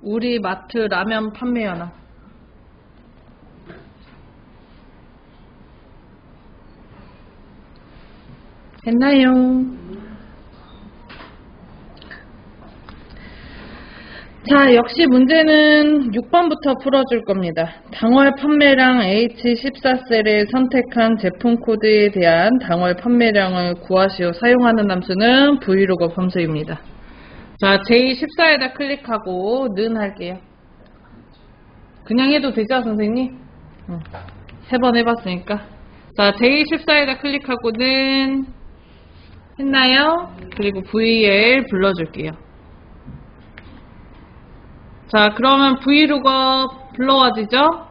우리 마트 라면 판매 현황. 했나요? 자, 역시 문제는 6번부터 풀어줄 겁니다. 당월 판매량 H14셀에 선택한 제품 코드에 대한 당월 판매량을 구하시오. 사용하는 함수는 vlookup 함수입니다. 자, J14에다 클릭하고 는 할게요. 그냥 해도 되죠, 선생님? 3번 해봤으니까. 자, J14에다 클릭하고 는 했나요? 그리고 VL 불러줄게요. 자, 그러면 vlookup 불러와지죠?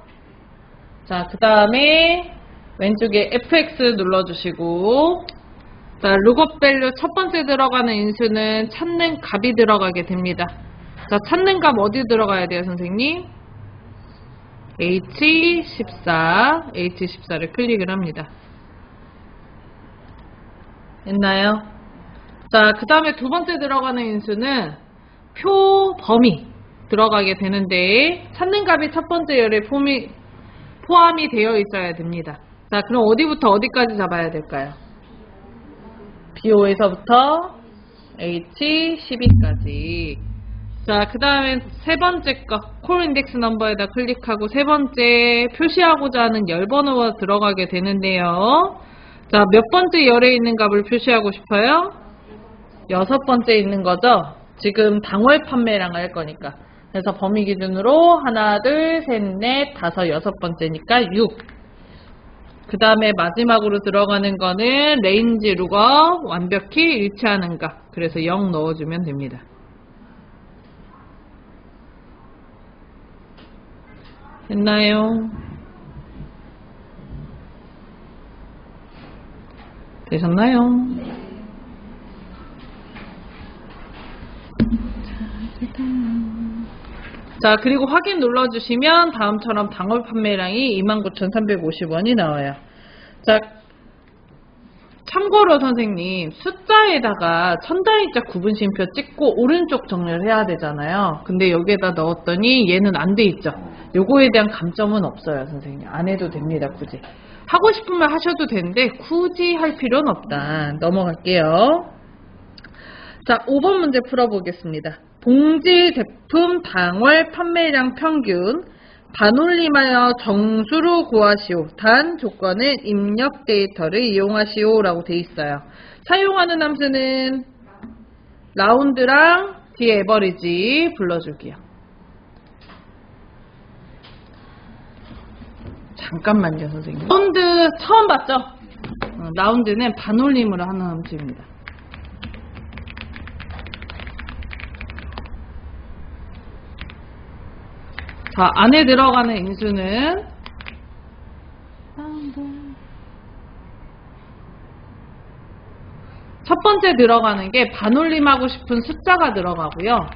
자, 그 다음에 왼쪽에 fx 눌러주시고, 자, lookup value 첫 번째 들어가는 인수는 찾는 값이 들어가게 됩니다. 자, 찾는 값 어디 들어가야 돼요, 선생님? H14를 클릭을 합니다. 됐나요? 자, 그 다음에 두 번째 들어가는 인수는 표 범위 들어가게 되는데 찾는 값이 첫 번째 열에 포함이 되어 있어야 됩니다. 자, 그럼 어디부터 어디까지 잡아야 될까요? BO에서부터 H12까지. 자, 그 다음에 세 번째 거 콜 인덱스 넘버에다 클릭하고 세 번째 표시하고자 하는 열 번호가 들어가게 되는데요. 자, 몇 번째 열에 있는 값을 표시하고 싶어요? 6번째 있는 거죠? 지금 당월 판매량 할 거니까. 그래서 범위 기준으로 하나, 둘, 셋, 넷, 다섯, 6번째니까 6. 그 다음에 마지막으로 들어가는 거는 레인지 룩업 완벽히 일치하는 값. 그래서 0 넣어주면 됩니다. 됐나요? 되셨나요? 자, 그리고 확인 눌러주시면 다음처럼 당월 판매량이 29,350원이 나와요. 자, 참고로 선생님 숫자에다가 천자인자 구분심표 찍고 오른쪽 정렬 해야 되잖아요. 근데 여기에다 넣었더니 얘는 안 돼 있죠. 요거에 대한 감점은 없어요, 선생님. 안 해도 됩니다, 굳이. 하고 싶으면 하셔도 되는데 굳이 할 필요는 없다. 넘어갈게요. 자, 5번 문제 풀어보겠습니다. 봉지 제품 당월 판매량 평균 반올림하여 정수로 구하시오. 단 조건은 입력 데이터를 이용하시오 라고 돼 있어요. 사용하는 함수는 라운드랑 뒤에 에버리지 불러줄게요. 잠깐만요, 선생님. 라운드 처음 봤죠? 라운드는 반올림으로 하는 함수입니다. 자, 안에 들어가는 인수는 첫 번째 들어가는 게 반올림하고 싶은 숫자가 들어가고요.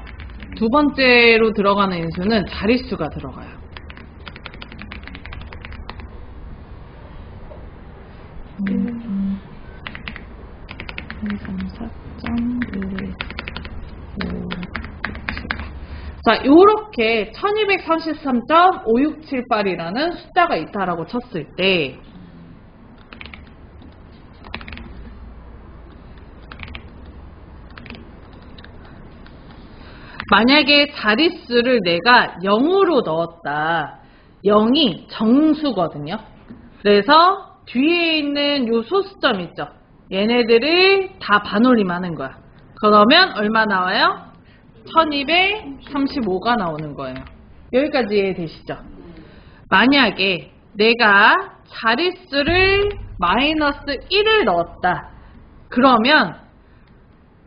두 번째로 들어가는 인수는 자릿수가 들어가요. 자, 요렇게 1233.5678이라는 숫자가 있다라고 쳤을 때 만약에 자릿수를 내가 0으로 넣었다. 0이 정수거든요. 그래서 뒤에 있는 요 소수점 있죠. 얘네들을 다 반올림하는 거야. 그러면 얼마 나와요? 1235가 나오는 거예요. 여기까지 이해되시죠? 만약에 내가 자릿수를 마이너스 1을 넣었다. 그러면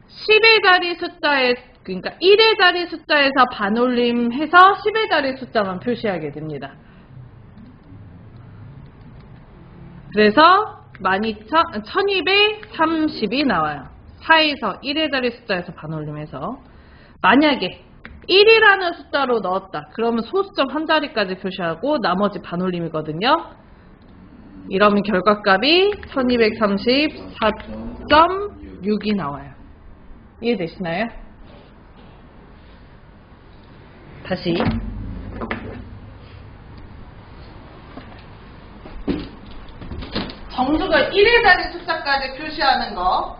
10의 자리 숫자에, 그러니까 1의 자리 숫자에서 반올림해서 10의 자리 숫자만 표시하게 됩니다. 그래서 1230이 나와요. 4에서 1의 자리 숫자에서 반올림해서. 만약에 1이라는 숫자로 넣었다. 그러면 소수점 한 자리까지 표시하고 나머지 반올림이거든요. 이러면 결과값이 1234.6이 나와요. 이해되시나요? 다시. 정수가 1에 달인 숫자까지 표시하는 거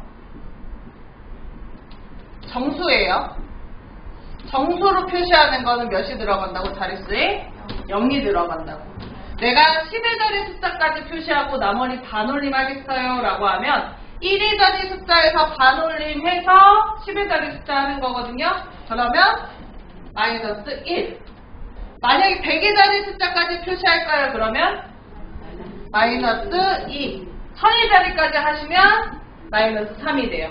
정수예요. 정수로 표시하는 거는 몇이 들어간다고? 자릿수에 0이 들어간다고. 내가 10의 자리 숫자까지 표시하고 나머지 반올림 하겠어요 라고 하면 1의 자리 숫자에서 반올림 해서 10의 자리 숫자 하는 거거든요. 그러면 마이너스 1. 만약에 100의 자리 숫자까지 표시할까요? 그러면 마이너스 2. 1000의 자리까지 하시면 마이너스 3이 돼요.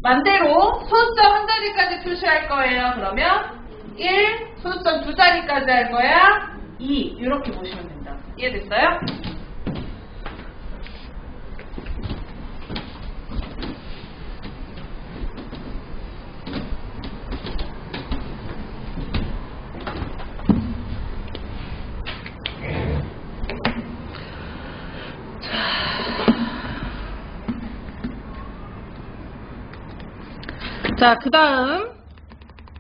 반대로 소수점 한 자리까지 표시할 거예요. 그러면 1, 소수점 두 자리까지 할 거야. 2. 이렇게 보시면 된다. 이해됐어요? 자, 그 다음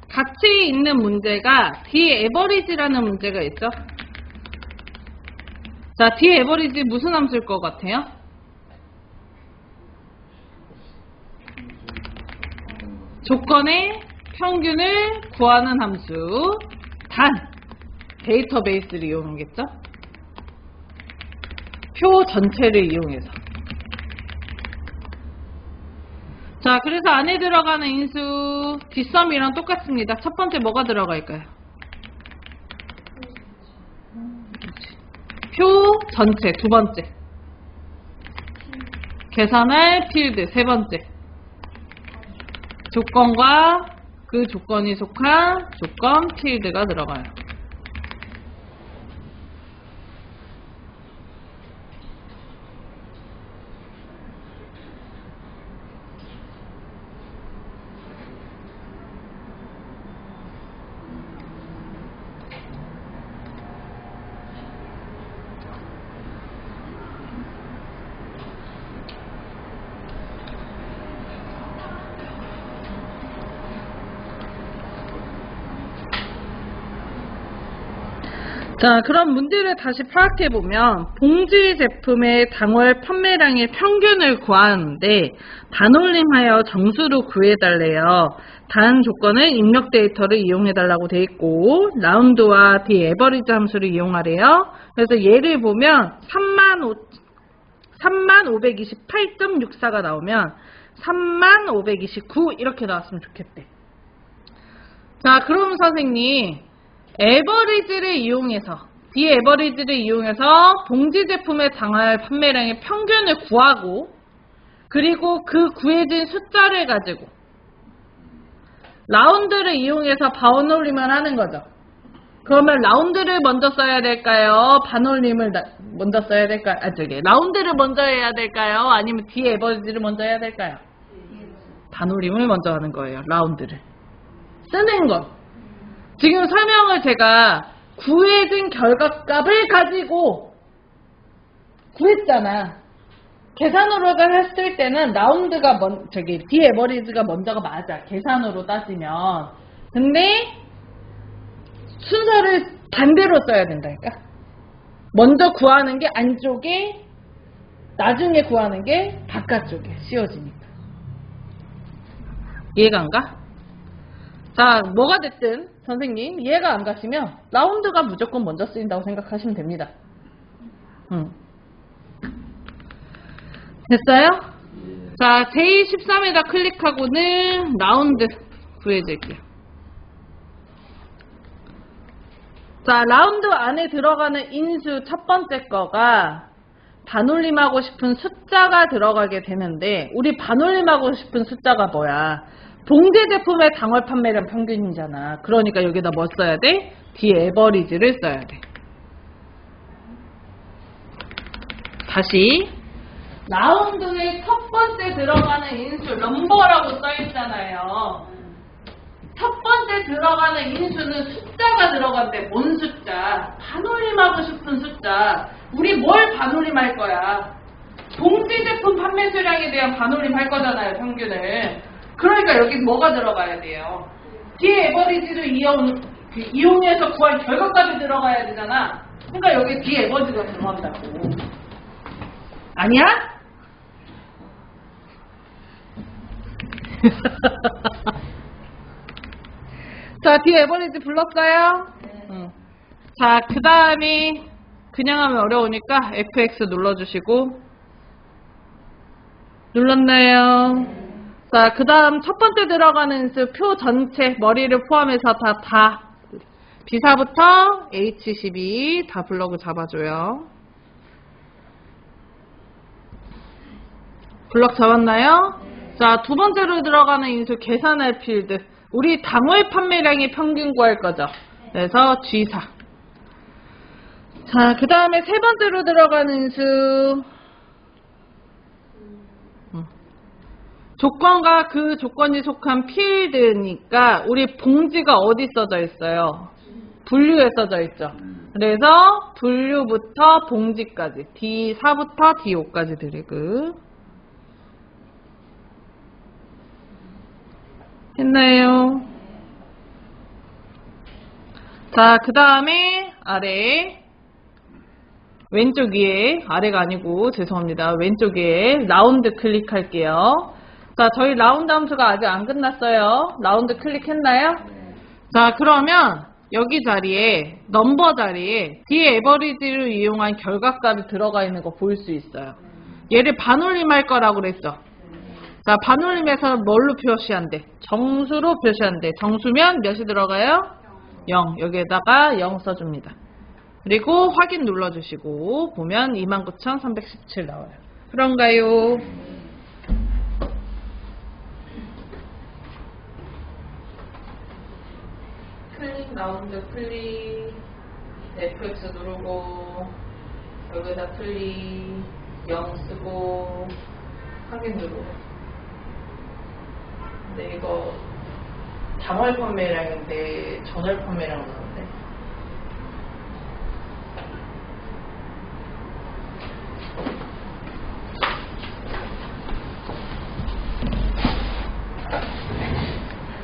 같이 있는 문제가 D-average라는 문제가 있죠. 자, D-average 무슨 함수일 것 같아요? 조건의 평균을 구하는 함수. 단 데이터베이스를 이용하겠죠. 표 전체를 이용해서. 자, 그래서 안에 들어가는 인수 뒷섬이랑 똑같습니다. 첫 번째 뭐가 들어갈까요? 표 전체 두 번째. 계산할 필드 세 번째. 조건과 그 조건이 속한 조건 필드가 들어가요. 자, 그럼 문제를 다시 파악해보면 봉지 제품의 당월 판매량의 평균을 구하는데 반올림하여 정수로 구해달래요. 단 조건은 입력 데이터를 이용해달라고 돼 있고 라운드와 D-average 함수를 이용하래요. 그래서 얘를 보면 3528.64가 나오면 3529 이렇게 나왔으면 좋겠대. 자, 그럼 선생님 에버리지를 이용해서 D-average를 이용해서 봉지 제품의 당월 판매량의 평균을 구하고 그리고 그 구해진 숫자를 가지고 라운드를 이용해서 반올림을 하는 거죠. 그러면 라운드를 먼저 써야 될까요? 반올림을 먼저 써야 될까요? 라운드를 먼저 해야 될까요? 아니면 D-average를 먼저 해야 될까요? 반올림을 먼저 하는 거예요. 라운드를 쓰는 것. 지금 설명을 제가 구해진 결과값을 가지고 구했잖아. 계산으로 했을 때는 라운드가 D-average가 먼저가 맞아. 계산으로 따지면. 근데 순서를 반대로 써야 된다니까. 먼저 구하는 게 안쪽에, 나중에 구하는 게 바깥쪽에 씌워지니까. 이해가 안 가? 자, 뭐가 됐든 선생님 이해가 안 가시면 라운드가 무조건 먼저 쓰인다고 생각하시면 됩니다. 됐어요? 자, 제13에다 클릭하고는 라운드 구해줄게요. 자, 라운드 안에 들어가는 인수 첫 번째 거가 반올림하고 싶은 숫자가 들어가게 되는데 우리 반올림하고 싶은 숫자가 뭐야? 봉지 제품의 당월 판매량 평균이잖아. 그러니까 여기다 뭐 써야 돼? D-average를 써야 돼. 다시 라운드의 첫 번째 들어가는 인수 넘버라고 써있잖아요. 첫 번째 들어가는 인수는 숫자가 들어간대. 뭔 숫자? 반올림하고 싶은 숫자. 우리 뭘 반올림할 거야? 봉지 제품 판매 수량에 대한 반올림 할 거잖아요. 평균을. 그러니까 여기 뭐가 들어가야 돼요? D-average를 그 이용해서 구한 결과값이 들어가야 되잖아. 그러니까 여기 뒤에 에버지가 들어간다고. 아니야? 자, 뒤에 에버리지 불렀어요? 응. 자, 그 다음이 그냥 하면 어려우니까 FX 눌러주시고. 눌렀나요? 자, 그 다음 첫 번째 들어가는 수 표 전체 머리를 포함해서 다 비사부터 H12 다 블럭을 잡아줘요. 블럭 잡았나요? 자, 두 번째로 들어가는 인수 계산할 필드. 우리 당월 판매량의 평균 구할 거죠. 그래서 G4. 자, 그 다음에 세 번째로 들어가는 인수 조건과 그 조건이 속한 필드니까 우리 봉지가 어디 써져 있어요? 분류에 써져 있죠. 그래서 분류부터 봉지까지 D4부터 D5까지 드래그 했나요? 자, 그 다음에 아래 왼쪽 위에 아래가 아니고 죄송합니다. 왼쪽 위에 라운드 클릭할게요. 자, 저희 라운드 함수가 아직 안 끝났어요. 라운드 클릭했나요? 자, 그러면 여기 자리에 넘버 자리에 뒤에 에버리지를 이용한 결과값이 들어가 있는 거 볼 수 있어요. 얘를 반올림 할 거라고 그랬죠. 자, 반올림에서 뭘로 표시한대? 정수로 표시한대. 정수면 몇이 들어가요? 0. 여기에다가 0 써줍니다. 그리고 확인 눌러주시고 보면 29,317 나와요. 그런가요? 클릭 라운드 클릭 FX 누르고 여기다 클릭 0 쓰고 확인 누르고. 근데 이거 당월 판매량인데 전월 판매량 나오는데.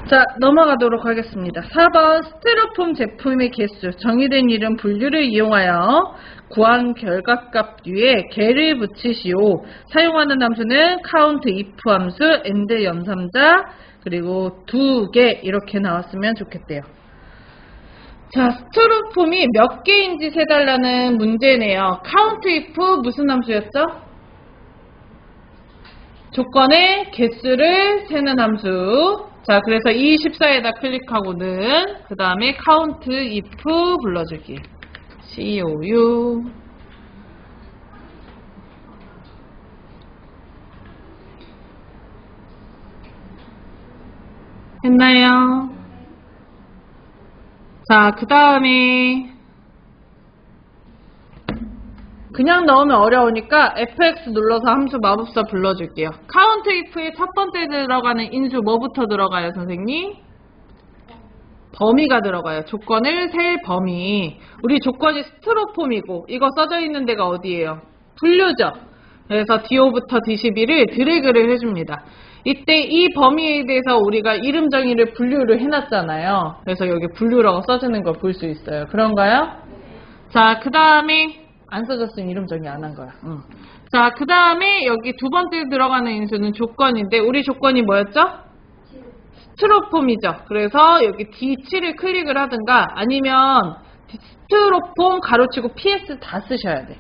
자, 넘어가도록 하겠습니다. 4번 스티로폼 제품의 개수, 정의된 이름 분류를 이용하여 구한 결과값 뒤에 개를 붙이시오. 사용하는 함수는 count if 함수, and 연삼자, 그리고 2개 이렇게 나왔으면 좋겠대요. 자, 스티로폼이 몇 개인지 세달라는 문제네요. count if 무슨 함수였죠? 조건의 개수를 세는 함수. 자, 그래서 24에다 클릭하고는 그 다음에 count if 불러주기. COU 했나요? 자, 그 다음에 그냥 넣으면 어려우니까 FX 눌러서 함수 마법사 불러줄게요. count if의 첫 번째 들어가는 인수 뭐부터 들어가요, 선생님? 범위가 들어가요. 조건을 셀 범위. 우리 조건이 스티로폼이고 이거 써져 있는 데가 어디예요? 분류죠. 그래서 D5부터 D12를 드래그를 해줍니다. 이때 이 범위에 대해서 우리가 이름 정의를 분류를 해놨잖아요. 그래서 여기 분류라고 써주는 걸 볼 수 있어요. 그런가요? 자, 그 다음에 안 써졌으면 이름 정의 안 한 거야. 자, 그 다음에 여기 두 번째 들어가는 인수는 조건인데 우리 조건이 뭐였죠? 스티로폼이죠. 그래서 여기 D7을 클릭을 하든가 아니면 스티로폼 가로치고 PS 다 쓰셔야 돼.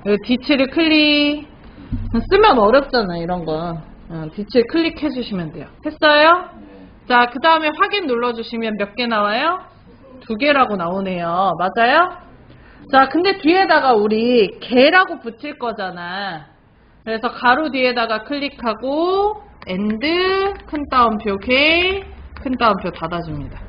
여기 D7을 클릭. 쓰면 어렵잖아, 이런 건. D7 클릭해 주시면 돼요. 했어요? 자, 그 다음에 확인 눌러주시면 몇 개 나와요? 2개라고 나오네요. 맞아요? 자, 근데 뒤에다가 우리 개라고 붙일 거잖아. 그래서 가로 뒤에다가 클릭하고 and 큰 따옴표 개, 큰 따옴표 닫아줍니다.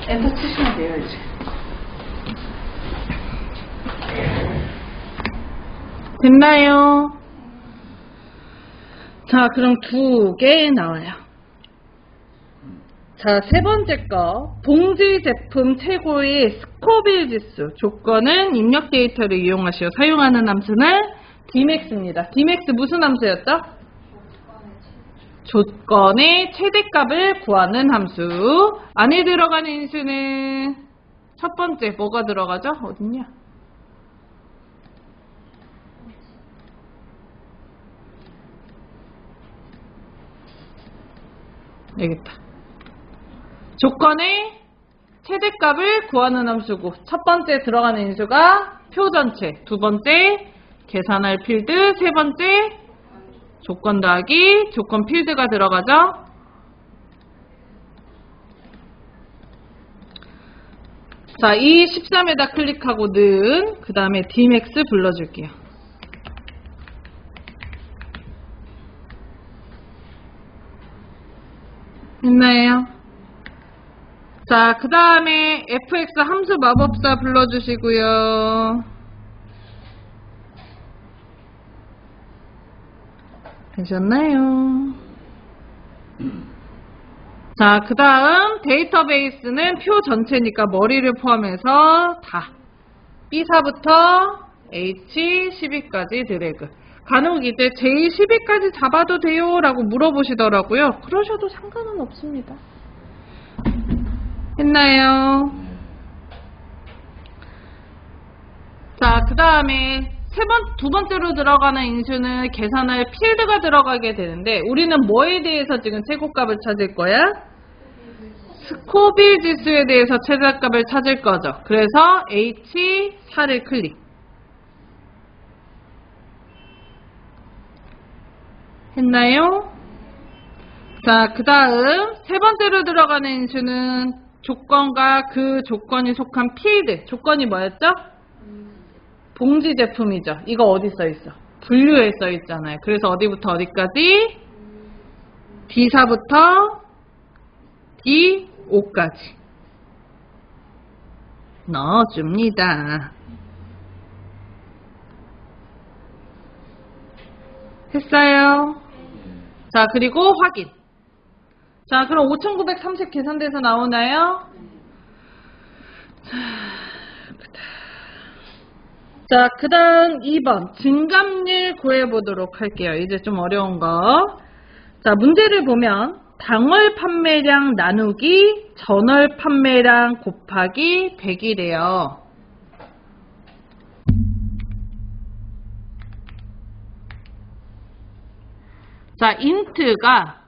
엔터 치시면 돼요, 이제. 됐나요? 자, 그럼 2개 나와요. 자, 세 번째 거. 봉지 제품 최고의 스코빌 지수. 조건은 입력 데이터를 이용하시어 사용하는 함수는 Dmax입니다. Dmax 무슨 함수였죠? 조건의 최대값을 구하는 함수. 안에 들어가는 인수는 첫 번째 뭐가 들어가죠? 어딨냐? 여기있다. 조건의 최대값을 구하는 함수고, 첫 번째 들어가는 인수가 표 전체, 두 번째 계산할 필드, 세 번째 조건 더하기 조건 필드가 들어가죠. 자, 이 13에다 클릭하고 는 그 다음에 Dmax 불러줄게요. 됐나요? 자, 그 다음에 fx 함수 마법사 불러주시고요. 되셨나요? 자, 그 다음 데이터베이스는 표 전체니까 머리를 포함해서 다 B4부터 H12까지 드래그. 간혹 이제 J12까지 잡아도 돼요 라고 물어보시더라고요. 그러셔도 상관은 없습니다. 했나요? 자, 그 다음에 두 번째로 들어가는 인수는 계산할 필드가 들어가게 되는데, 우리는 뭐에 대해서 지금 최고값을 찾을 거야? 스코빌 지수에 대해서 최저값을 찾을 거죠. 그래서 H4를 클릭. 했나요? 자, 그 다음 세 번째로 들어가는 인수는 조건과 그 조건이 속한 필드. 조건이 뭐였죠? 봉지 제품이죠. 이거 어디 써 있어? 분류에 써 있잖아요. 그래서 어디부터 어디까지? D4부터 D5까지 넣어줍니다. 했어요? 자, 그리고 확인. 자, 그럼 5930 계산돼서 나오나요? 자, 그 다음 2번 증감률 구해보도록 할게요. 이제 좀 어려운 거. 자, 문제를 보면 당월 판매량 나누기 전월 판매량 곱하기 100이래요. 자, 인트가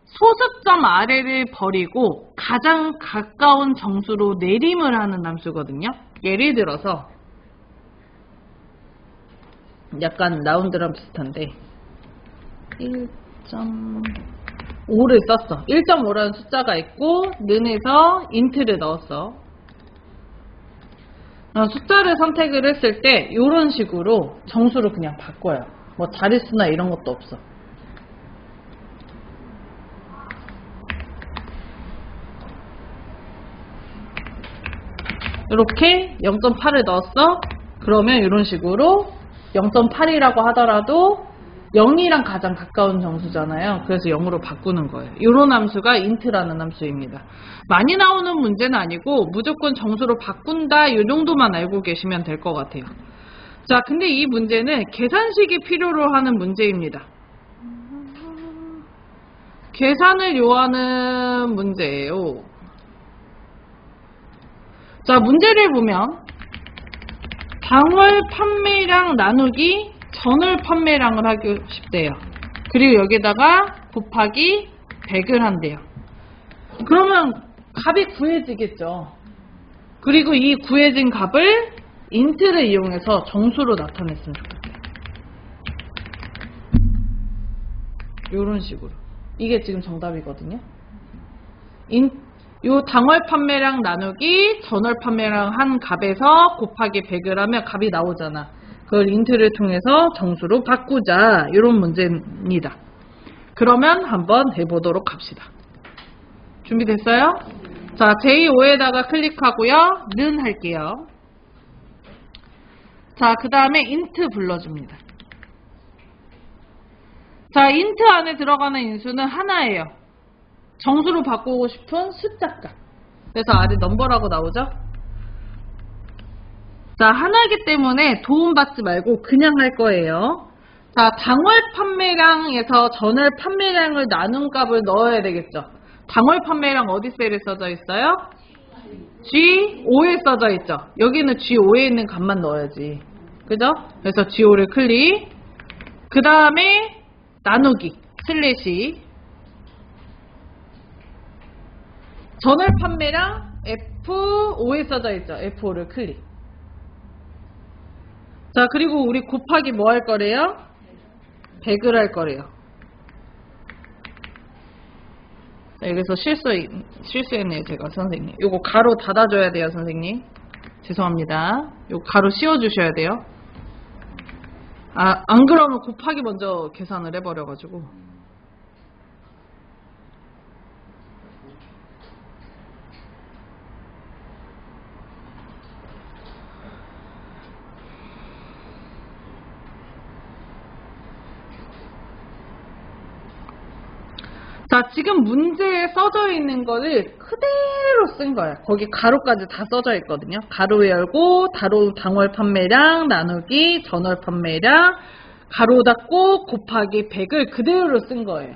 소수점 아래를 버리고 가장 가까운 정수로 내림을 하는 함수거든요. 예를 들어서 약간 라운드랑 비슷한데 1.5를 썼어. 1.5라는 숫자가 있고 는에서 인트를 넣었어. 숫자를 선택을 했을 때 이런 식으로 정수를 그냥 바꿔요. 뭐 자릿수나 이런 것도 없어. 이렇게 0.8을 넣었어. 그러면 이런 식으로 0.8이라고 하더라도 0이랑 가장 가까운 정수잖아요. 그래서 0으로 바꾸는 거예요. 이런 함수가 int라는 함수입니다. 많이 나오는 문제는 아니고 무조건 정수로 바꾼다 이 정도만 알고 계시면 될 것 같아요. 자, 근데 이 문제는 계산식이 필요로 하는 문제입니다. 계산을 요하는 문제예요. 자, 문제를 보면 당월 판매량 나누기 전월 판매량을 하고 싶대요. 그리고 여기다가 곱하기 100을 한대요. 그러면 값이 구해지겠죠. 그리고 이 구해진 값을 int를 이용해서 정수로 나타냈으면 좋겠어요. 이런 식으로. 이게 지금 정답이거든요. 요 당월 판매량 나누기 전월 판매량 한 값에서 곱하기 100을 하면 값이 나오잖아. 그걸 int를 통해서 정수로 바꾸자. 이런 문제입니다. 그러면 한번 해보도록 합시다. 준비됐어요? 자, J5에다가 클릭하고요. 는 할게요. 자, 그 다음에 int 불러줍니다. 자, int 안에 들어가는 인수는 하나예요. 정수로 바꾸고 싶은 숫자값. 그래서 아래 넘버라고 나오죠? 자, 하나이기 때문에 도움받지 말고 그냥 할 거예요. 자, 당월 판매량에서 전월 판매량을 나눈 값을 넣어야 되겠죠. 당월 판매량 어디 셀에 써져 있어요? G5에 써져 있죠. 여기는 G5에 있는 값만 넣어야지. 그죠? 그래서 G5를 클릭. 그 다음에 나누기 슬래시 전월 판매량 F5에 써져 있죠. F5를 클릭. 자, 그리고 우리 곱하기 뭐 할 거래요? 100을 할 거래요. 자, 여기서 실수했네요, 제가, 선생님. 요거 가로 닫아줘야 돼요, 선생님. 죄송합니다. 요거 가로 씌워주셔야 돼요. 아, 안 그러면 곱하기 먼저 계산을 해버려가지고. 자, 지금 문제에 써져 있는 거를 그대로 쓴 거예요. 거기 가로까지 다 써져 있거든요. 가로 열고, 당월 판매량, 나누기, 전월 판매량, 가로 닫고, 곱하기 100을 그대로 쓴 거예요.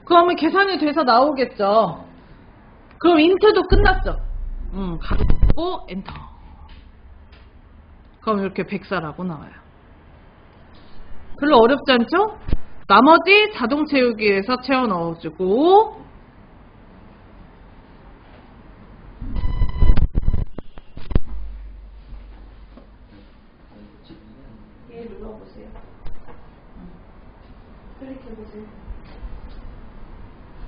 그러면 계산이 돼서 나오겠죠. 그럼 인트도 끝났죠. 가로 닫고, 엔터. 그럼 이렇게 104라고 나와요. 별로 어렵지 않죠? 나머지 자동 채우기에서 채워 넣어주고, 얘 눌러보세요. 클릭해보세요.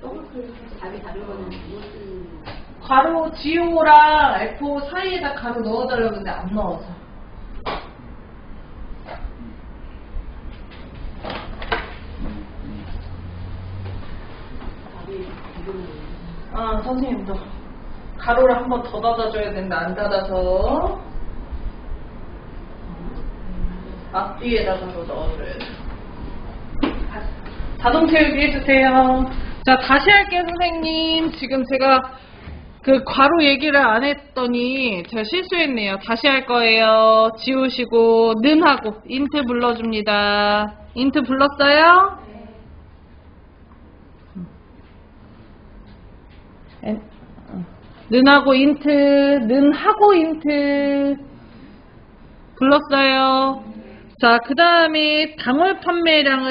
더블 클릭해서 답이 다른 거는 무슨 가로 G5랑 F5 사이에다 가로 넣어달라고 했는데 안 넣어서. 아, 선생님도 가로를 한 번 더 닫아줘야 되는데 안 닫아서 앞뒤에다가로 넣어줘야 돼. 자동 채우기 해주세요. 자, 다시 할게요, 선생님. 지금 제가 그 괄호 얘기를 안 했더니 제가 실수했네요. 다시 할 거예요. 지우시고 는 하고 인트 불러줍니다. 인트 불렀어요? 는하고 인트, 는하고 인트 불렀어요. 자, 그 다음에 당월 판매량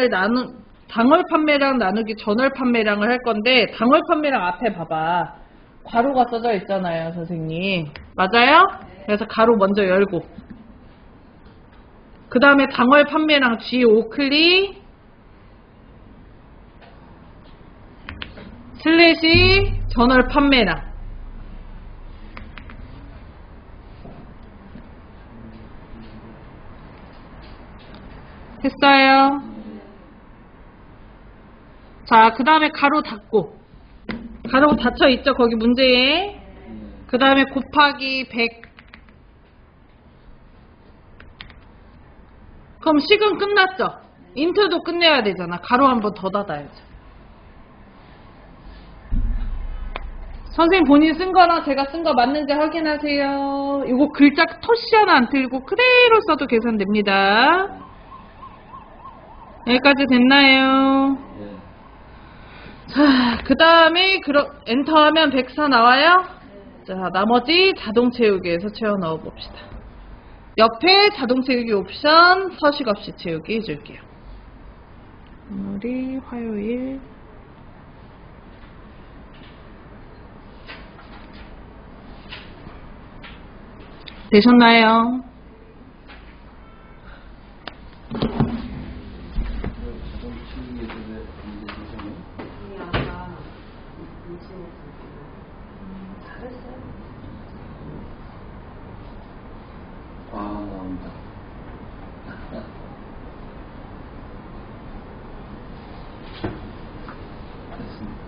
나누기 전월 판매량을 할 건데, 당월 판매량 앞에 봐봐. 괄호가 써져 있잖아요, 선생님. 맞아요? 그래서 가로 먼저 열고. 그 다음에 당월 판매량 G5 클릭. 슬래시 전월 판매량. 했어요. 자, 그 다음에 가로 닫고. 가로 닫혀 있죠, 거기 문제에. 그 다음에 곱하기 100. 그럼 식은 끝났죠? 인트도 끝내야 되잖아. 가로 한 번 더 닫아야죠. 선생님 본인 쓴 거랑 제가 쓴 거 맞는지 확인하세요. 이거 글자 토시 하나 안 틀고 그대로 써도 계산됩니다. 여기까지 됐나요? 자, 그 다음에 엔터 하면 104 나와요? 자, 나머지 자동 채우기에서 채워 넣어 봅시다. 옆에 자동 채우기 옵션 서식 없이 채우기 해줄게요. 오늘이 화요일. 되셨나요? 나온다. 됐습니다.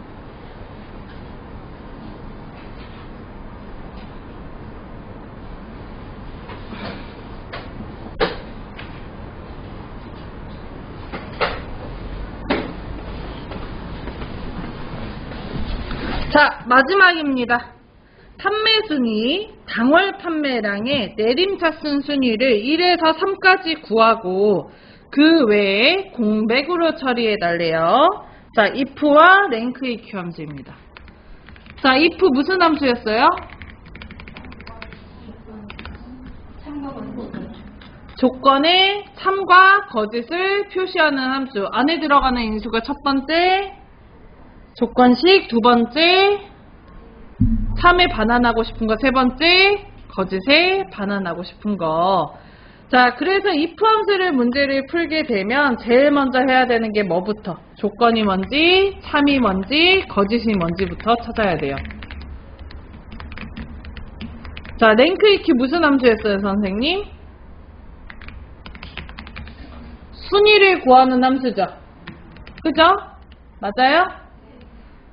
자, 마지막입니다. 판매순위, 당월 판매량의 내림차순 순위를 1에서 3까지 구하고 그 외에 공백으로 처리해 달래요. 자, if와 랭크 EQ 함수입니다. 자, if 무슨 함수였어요? 조건의 참과 거짓을 표시하는 함수. 안에 들어가는 인수가 첫 번째, 조건식 두 번째, 참에 반환하고 싶은 거 세 번째, 거짓에 반환하고 싶은 거. 자, 그래서 if 함수를 문제를 풀게 되면 제일 먼저 해야 되는 게 뭐부터? 조건이 뭔지, 참이 뭔지, 거짓이 뭔지부터 찾아야 돼요. 자, 랭크 EQ 무슨 함수였어요, 선생님? 순위를 구하는 함수죠. 그죠? 맞아요?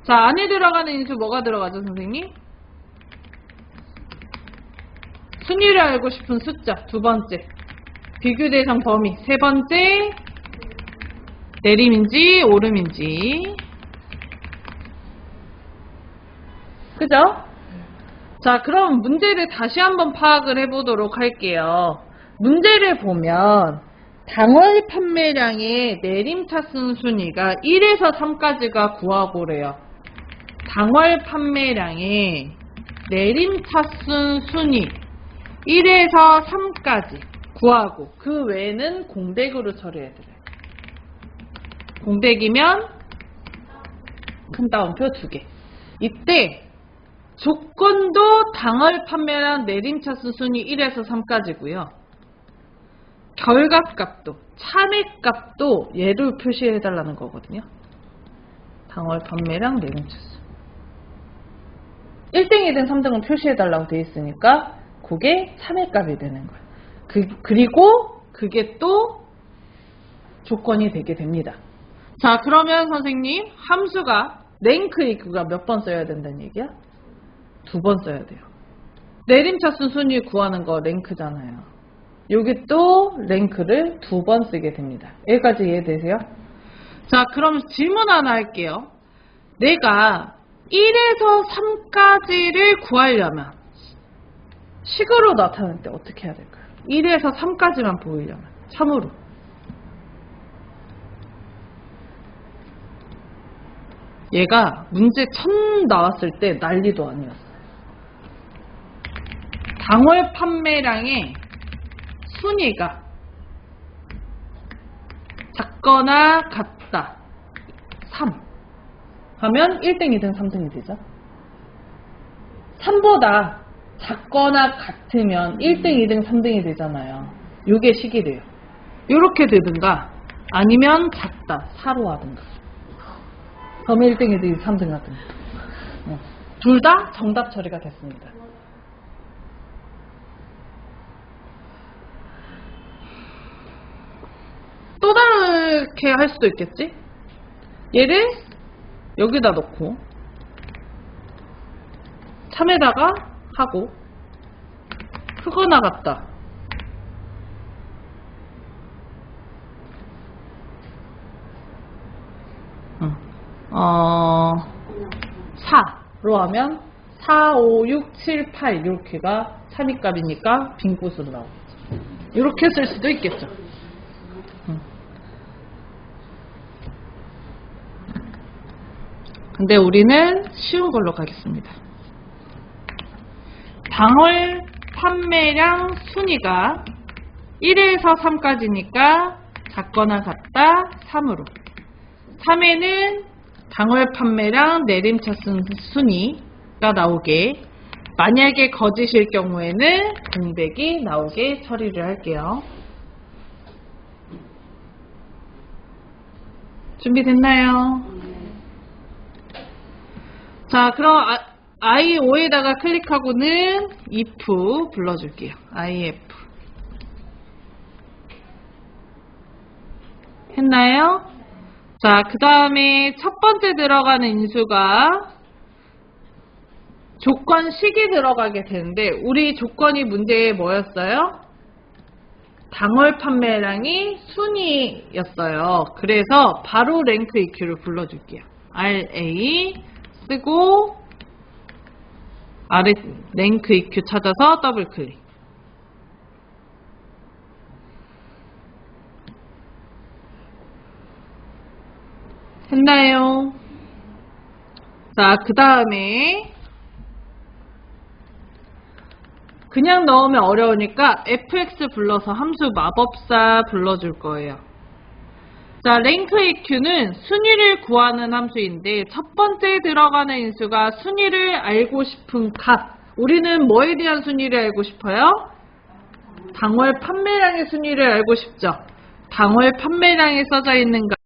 자, 안에 들어가는 인수 뭐가 들어가죠, 선생님? 순위를 알고 싶은 숫자 두 번째, 비교 대상 범위 세 번째, 내림인지 오름인지. 그죠? 자, 그럼 문제를 다시 한번 파악을 해보도록 할게요. 문제를 보면 당월 판매량의 내림차순 순위가 1에서 3까지가 구하고래요. 당월 판매량의 내림차순 순위 1에서 3까지 구하고 그 외에는 공백으로 처리해드려요. 공백이면 큰 따옴표 2개. 이때 조건도 당월 판매량 내림차순 순위 1에서 3까지고요. 결과값도, 참외값도 얘를 표시해달라는 거거든요. 당월 판매량 내림차순. 1등, 2등, 3등은 표시해달라고 되어 있으니까 그게 참외값이 되는 거예요. 그리고 그게 또 조건이 되게 됩니다. 자, 그러면 선생님 함수가 랭크 EQ가 몇 번 써야 된다는 얘기야? 2번 써야 돼요. 내림차순 순위 구하는 거 랭크잖아요. 여기 또 랭크를 2번 쓰게 됩니다. 여기까지 이해되세요? 자, 그럼 질문 하나 할게요. 내가 1에서 3까지를 구하려면 식으로 나타낼 때 어떻게 해야 될까요? 1에서 3까지만 보이려면 참으로 얘가 문제 처음 나왔을 때 난리도 아니었어요. 당월 판매량의 순위가 작거나 같다 3 하면 1등, 2등, 3등이 되죠. 3보다 작거나 같으면 1등, 2등, 3등이 되잖아요. 요게 식이 돼요. 요렇게 되든가 아니면 작다 4로 하든가. 그럼 1등, 2등, 3등 하든가. 둘 다 정답 처리가 됐습니다. 또 다르게 할 수도 있겠지? 얘를 여기다 넣고 참에다가 하고 크거나 같다 4로 하면 4, 5, 6, 7, 8 이렇게가 참이값이니까 빈곳으로 나오겠죠. 이렇게 쓸 수도 있겠죠. 근데 우리는 쉬운 걸로 가겠습니다. 당월 판매량 순위가 1에서 3까지니까 작거나 같다 3으로 3에는 당월 판매량 내림차순 순위가 나오게, 만약에 거짓일 경우에는 공백이 나오게 처리를 할게요. 준비됐나요? 자, 그럼 I5에다가 클릭하고는 if 불러줄게요. if 했나요? 자, 그 다음에 첫 번째 들어가는 인수가 조건식이 들어가게 되는데, 우리 조건이 문제에 뭐였어요? 당월 판매량이 순위였어요. 그래서 바로 랭크 EQ를 불러줄게요. RA 쓰고 아래 랭크 EQ 찾아서 더블 클릭. 했나요? 자, 그 다음에 그냥 넣으면 어려우니까 fx 불러서 함수 마법사 불러줄 거예요. 자, 랭크 EQ는 순위를 구하는 함수인데 첫 번째 들어가는 인수가 순위를 알고 싶은 값. 우리는 뭐에 대한 순위를 알고 싶어요? 당월 판매량의 순위를 알고 싶죠. 당월 판매량에 써져 있는 값.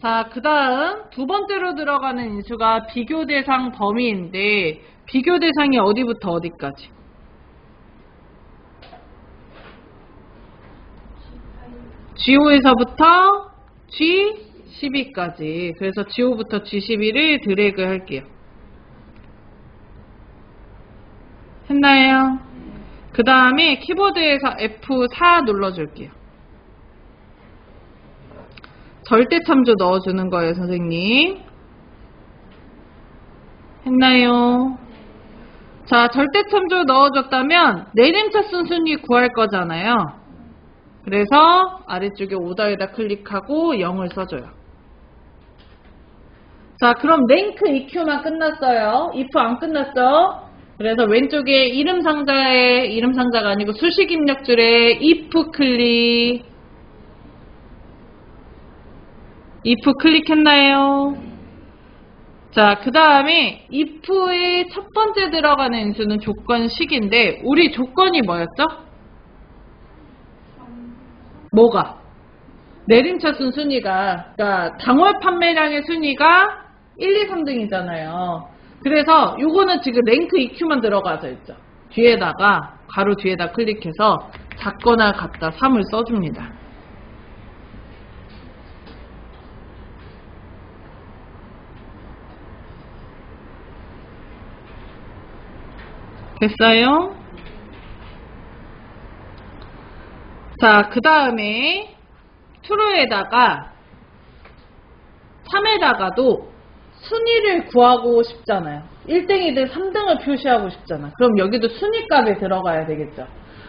자, 그 다음 두 번째로 들어가는 인수가 비교 대상 범위인데 비교 대상이 어디부터 어디까지? G5에서부터 G12까지. 그래서 G5부터 G12를 드래그 할게요. 했나요? 그 다음에 키보드에서 F4 눌러줄게요. 절대참조 넣어주는 거예요, 선생님. 했나요? 자, 절대참조 넣어줬다면 내림차 순순위 구할 거잖아요. 그래서 아래쪽에 오더에다 클릭하고 0을 써줘요. 자, 그럼 랭크 EQ만 끝났어요. if 안 끝났죠? 그래서 왼쪽에 이름 상자가 아니고 수식 입력줄에 if 클릭. if 클릭했나요? 자, 그 다음에 if의 첫 번째 들어가는 인수는 조건식인데 우리 조건이 뭐였죠? 뭐가? 내림차 순순위가, 그러니까 당월 판매량의 순위가 1, 2, 3등이잖아요. 그래서 요거는 지금 랭크 EQ만 들어가져 있죠. 뒤에다가 가로 뒤에다 클릭해서 작거나 같다 3을 써줍니다. 됐어요? 자, 그 다음에 true에다가 3에다가도 순위를 구하고 싶잖아요. 1등이든 3등을 표시하고 싶잖아. 그럼 여기도 순위값에 들어가야 되겠죠.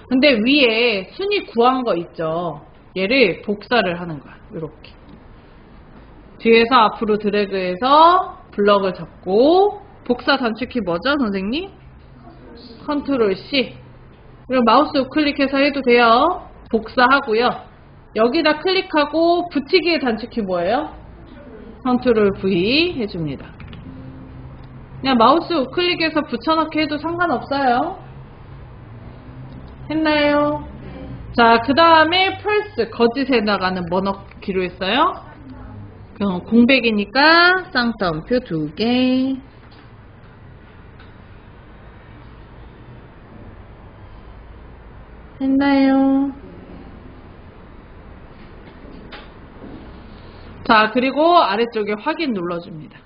근데 위에 순위 구한 거 있죠. 얘를 복사를 하는 거야. 이렇게. 뒤에서 앞으로 드래그해서 블럭을 잡고 복사 단축키 뭐죠, 선생님? 컨트롤 C. 그리고 마우스 우클릭해서 해도 돼요. 복사하고요. 여기다 클릭하고 붙이기의 단축키 뭐예요? 컨트롤 V 해줍니다. 그냥 마우스 우클릭해서 붙여넣기 해도 상관없어요. 했나요? 자, 그 다음에 펄스 거짓에 나가는 뭐 넣기로 했어요? 그럼 공백이니까 쌍따옴표 2개. 했나요? 자, 그리고 아래쪽에 확인 눌러줍니다.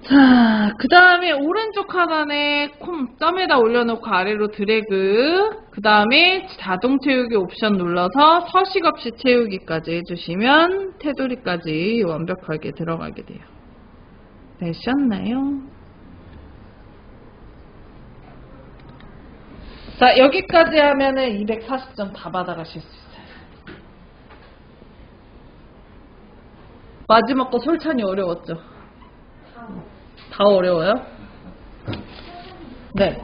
자, 그 다음에 오른쪽 하단에 점에다 올려놓고 아래로 드래그, 그 다음에 자동 채우기 옵션 눌러서 서식 없이 채우기까지 해주시면 테두리까지 완벽하게 들어가게 돼요. 되셨나요? 자, 여기까지 하면은 240점 다 받아가실 수 있어요. 마지막 거 솔찬이 어려웠죠? 다 어려워요? 네.